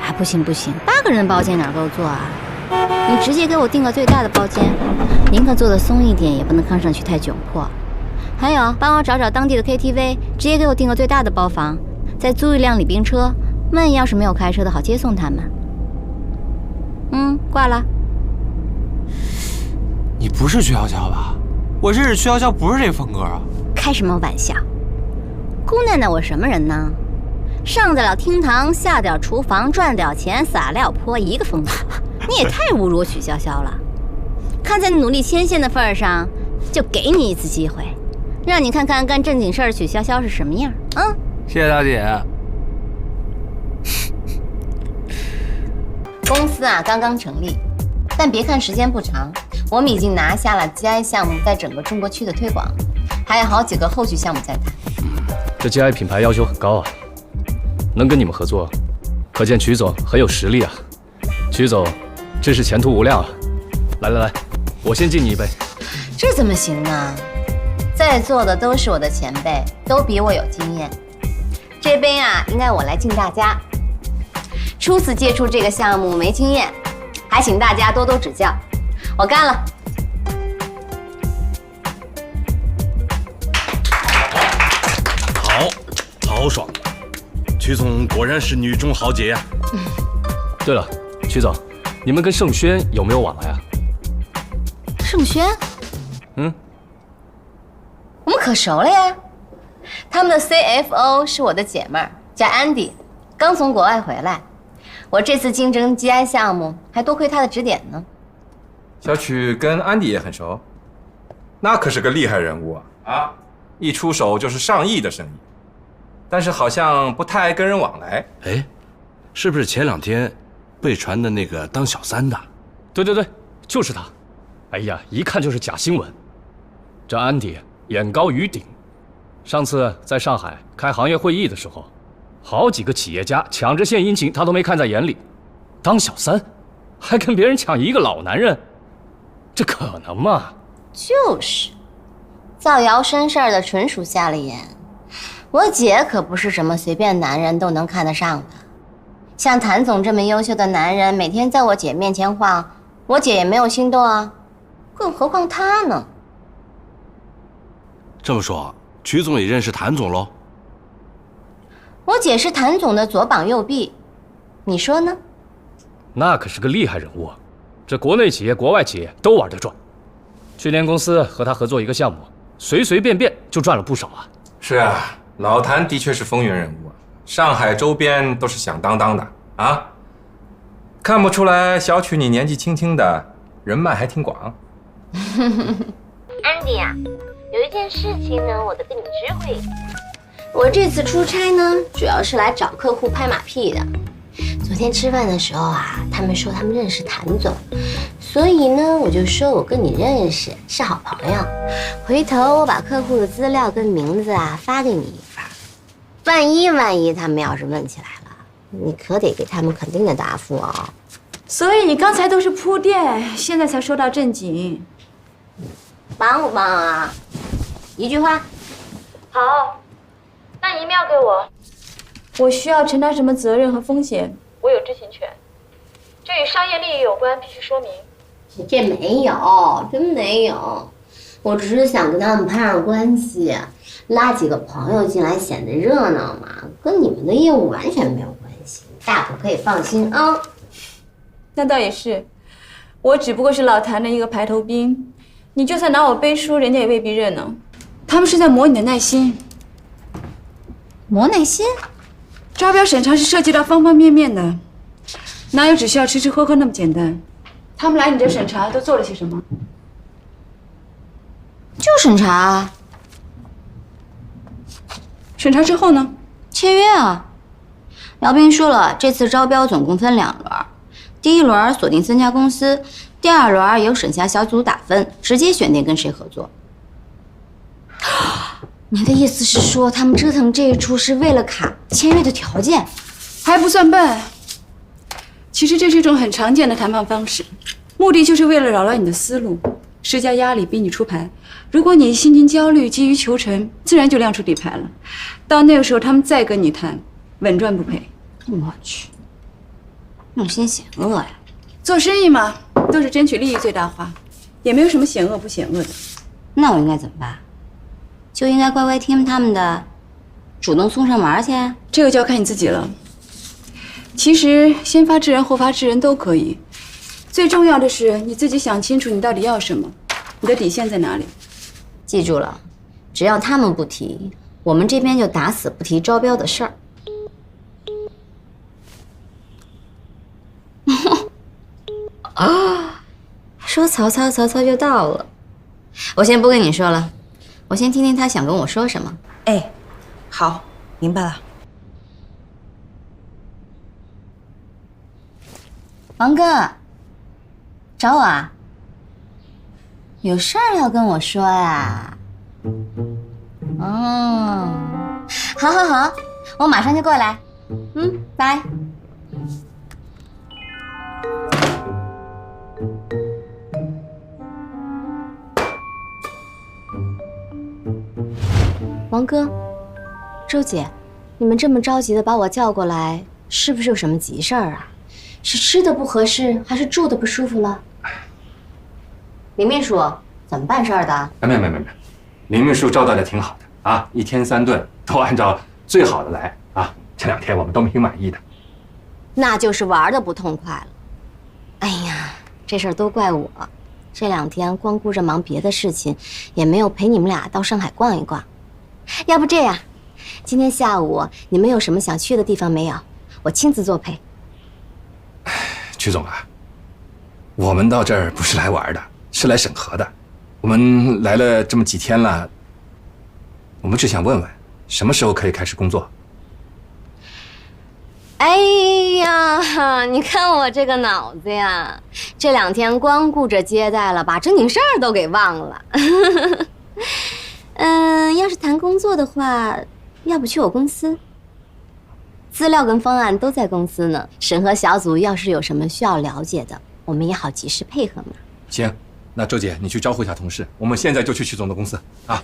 哎，不行不行，8个人的包间哪够做啊？你直接给我订个最大的包间，宁可做的松一点，也不能看上去太窘迫。还有，帮我找找当地的 KTV， 直接给我订个最大的包房，再租一辆礼宾车，万一要是没有开车的，好接送他们。挂了。你不是曲筱绡吧？我认识曲筱绡不是这风格啊！开什么玩笑？姑奶奶，我什么人呢？上得了厅堂，下得了厨房，赚得了钱，撒得了泼，一个风格。你也太侮辱我曲筱绡了。看在你努力牵线的份上，就给你一次机会，让你看看干正经事儿的曲筱绡是什么样。谢谢大姐。公司啊刚刚成立，但别看时间不长，我们已经拿下了 GI 项目在整个中国区的推广，还有好几个后续项目在谈。这 GI 品牌要求很高啊，能跟你们合作，可见曲总很有实力啊。曲总真是前途无量啊！来，我先敬你一杯。这怎么行呢？在座的都是我的前辈，都比我有经验。这杯啊，应该我来敬大家。初次接触这个项目没经验，还请大家多多指教。我干了。好，豪爽！曲总果然是女中豪杰呀。对了，曲总，你们跟盛轩有没有往来啊？盛轩？我们可熟了呀。他们的 CFO 是我的姐妹儿，叫 Andy， 刚从国外回来。我这次竞争 GI 项目，还多亏他的指点呢。小曲跟安迪也很熟，那可是个厉害人物啊！一出手就是上亿的生意，但是好像不太爱跟人往来。哎，是不是前2天被传的那个当小三的？对，就是他。哎呀，一看就是假新闻。这安迪眼高于顶，上次在上海开行业会议的时候，好几个企业家抢着献殷勤，他都没看在眼里。当小三，还跟别人抢一个老男人，这可能吗？就是，造谣生事儿的纯属瞎了眼。我姐可不是什么随便男人都能看得上的。像谭总这么优秀的男人，每天在我姐面前晃，我姐也没有心动啊，更何况他呢？这么说，曲总也认识谭总喽？我姐是谭总的左膀右臂，你说呢？那可是个厉害人物啊，这国内企业、国外企业都玩得转。去年公司和他合作一个项目，随随便便就赚了不少啊。是啊，老谭的确是风云人物，上海周边都是响当当的啊。看不出来，小曲你年纪轻轻的，人脉还挺广。安迪啊，有一件事情呢，我得跟你知会一下。我这次出差呢，主要是来找客户拍马屁的。昨天吃饭的时候啊，他们说他们认识谭总，所以呢，我就说我跟你认识，是好朋友。回头我把客户的资料跟名字啊发给你一份，万一他们要是问起来了，你可得给他们肯定的答复哦。所以你刚才都是铺垫，现在才说到正经。帮不帮啊？一句话。好，那你 email 给我。我需要承担什么责任和风险，我有知情权。这与商业利益有关，必须说明。这没有，真没有。我只是想跟他们攀上关系，拉几个朋友进来显得热闹嘛，跟你们的业务完全没有关系，大伙可以放心啊。那倒也是，我只不过是老谭的一个排头兵，你就算拿我背书，人家也未必认呢。他们是在磨你的耐心。磨耐心？招标审查是涉及到方方面面的，哪有只需要吃吃喝喝那么简单？他们来你这审查都做了些什么？就审查啊。审查之后呢？签约啊。姚斌说了，这次招标总共分2轮，第一轮锁定3家公司，第2轮由审查小组打分，直接选定跟谁合作。你的意思是说，他们折腾这一出是为了卡签约的条件？还不算笨。其实这是一种很常见的谈判方式，目的就是为了扰乱你的思路，施加压力逼你出牌。如果你心惊焦虑、急于求成，自然就亮出底牌了。到那个时候，他们再跟你谈，稳赚不赔。我去，用心险恶呀！做生意嘛，都是争取利益最大化，也没有什么险恶不险恶的。那我应该怎么办？就应该乖乖听他们的，主动送上门去？这个就要看你自己了。其实先发制人后发制人都可以，最重要的是你自己想清楚你到底要什么，你的底线在哪里。记住了，只要他们不提，我们这边就打死不提招标的事儿。啊，说曹操，曹操就到了。我先不跟你说了，我先听听他想跟我说什么。哎，好，明白了。王哥，找我啊？有事儿要跟我说呀？哦，好，好，好，我马上就过来。拜。王哥，周姐，你们这么着急的把我叫过来，是不是有什么急事儿啊？是吃的不合适，还是住的不舒服了？林秘书，怎么办事儿的？没，林秘书招待的挺好的啊，一天3顿都按照最好的来啊。这2天我们都挺满意的。那就是玩的不痛快了。哎呀，这事儿都怪我，这2天光顾着忙别的事情，也没有陪你们俩到上海逛一逛。要不这样，今天下午你们有什么想去的地方没有？我亲自作陪。曲总啊，我们到这儿不是来玩的，是来审核的。我们来了这么几天了，我们只想问问，什么时候可以开始工作？哎呀，你看我这个脑子呀，这2天光顾着接待了，把正经事儿都给忘了。要是谈工作的话，要不去我公司？资料跟方案都在公司呢。审核小组要是有什么需要了解的，我们也好及时配合嘛。行，那周姐你去招呼一下同事，我们现在就去曲总的公司啊。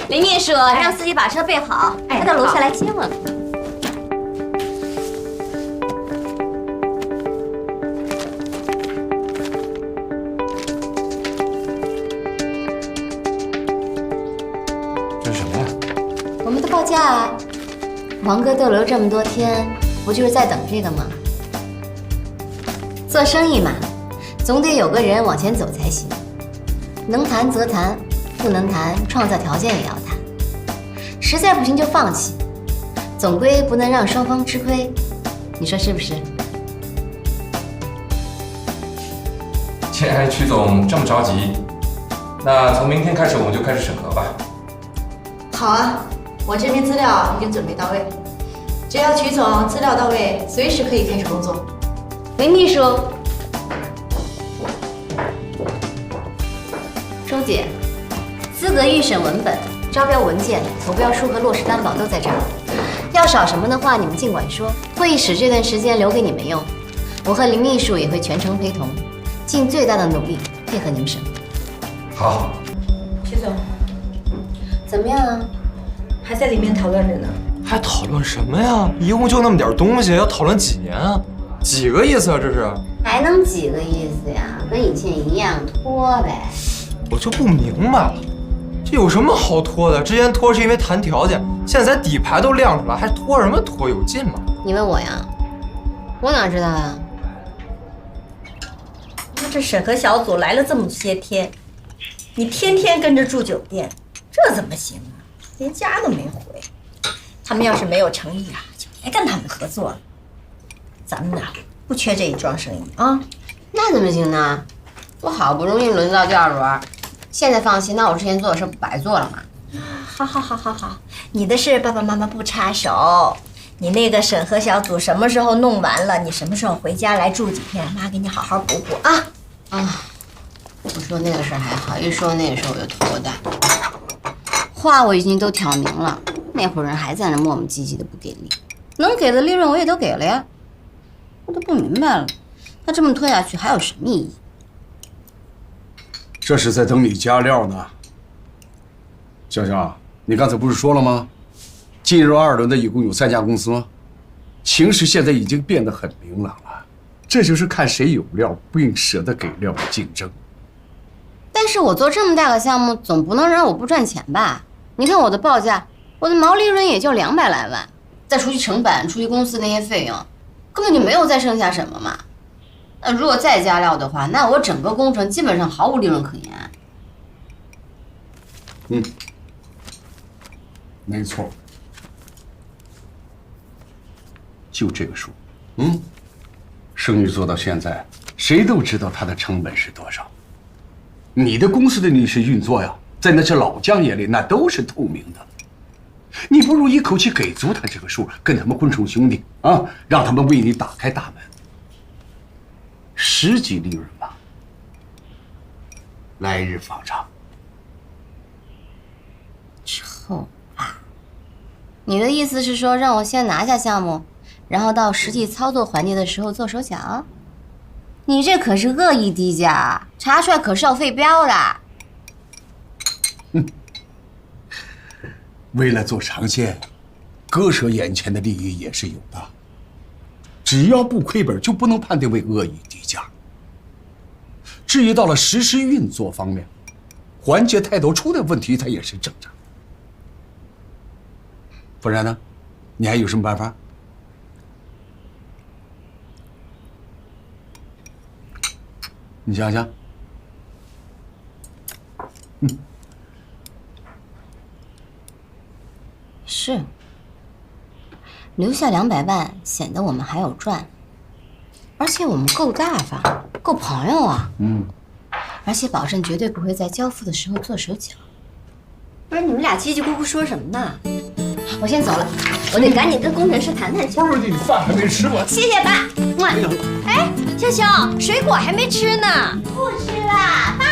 林秘书，让司机把车备好，他到楼下来接我呢。这是什么呀？我们的报价啊。王哥逗留这么多天，不就是在等这个吗？做生意嘛，总得有个人往前走才行。能谈则谈，不能谈，创造条件也要谈。实在不行就放弃，总归不能让双方吃亏。你说是不是？既然曲总这么着急，那从明天开始我们就开始审核吧。好啊，我这边资料已经准备到位，只要曲总资料到位，随时可以开始工作。林秘书，周姐，资格预审文本、招标文件、投标书和落实担保都在这儿。要少什么的话，你们尽管说。会议室这段时间留给你们用，我和林秘书也会全程陪同，尽最大的努力配合你们审核。好。曲总，怎么样啊？还在里面讨论着呢。还讨论什么呀？一共就那么点东西，要讨论几年啊？几个意思啊？这是？还能几个意思呀？跟以前一样拖呗。我就不明白了，这有什么好拖的？之前拖是因为谈条件，现在咱底牌都亮出来，还拖什么拖？有劲吗？你问我呀？我哪知道呀？那这审核小组来了这么些天，你天天跟着住酒店，这怎么行啊？连家都没回。他们要是没有诚意啊，就别跟他们合作了。咱们呐，不缺这一桩生意啊。那怎么行呢？我好不容易轮到第2轮，现在放弃，那我之前做的事不白做了吗？好，你的事爸爸妈妈不插手。你那个审核小组什么时候弄完了？你什么时候回家来住几天？妈给你好好补补啊！我说那个事儿还好，一说那个事儿我就头大。话我已经都挑明了，那伙人还在那磨磨唧唧的不给力，能给的利润我也都给了呀。我都不明白了，他这么拖下去还有什么意义？这是在等你加料呢。香香，你刚才不是说了吗？进入2轮的一共有3家公司吗？形势现在已经变得很明朗了，这就是看谁有料，并舍得给料的竞争。但是我做这么大个项目，总不能让我不赚钱吧？你看我的报价，我的毛利润也就200来万，再除去成本，除去公司那些费用，根本就没有再剩下什么嘛。那如果再加料的话，那我整个工程基本上毫无利润可言。没错，就这个数。生意做到现在，谁都知道它的成本是多少。你的公司的历史运作呀，在那些老将眼里那都是透明的。你不如一口气给足他这个数，跟他们混成兄弟啊，让他们为你打开大门。实际利润吧，来日方长。臭啊！你的意思是说，让我先拿下项目，然后到实际操作环节的时候做手脚？你这可是恶意低价，查出来可是要废标的。为了做长线，割舍眼前的利益也是有的。只要不亏本，就不能判定为恶意低价。至于到了实施运作方面，环节太多出点问题，它也是正常。不然呢？你还有什么办法？你想想。是，留下200万，显得我们还有赚，而且我们够大方，够朋友啊。而且保证绝对不会在交付的时候做手脚。不是你们俩叽叽咕咕说什么呢？我先走了，我得赶紧跟工程师谈谈去。不是你饭还没吃完。谢谢爸。哎，秀秀，水果还没吃呢。不吃了，爸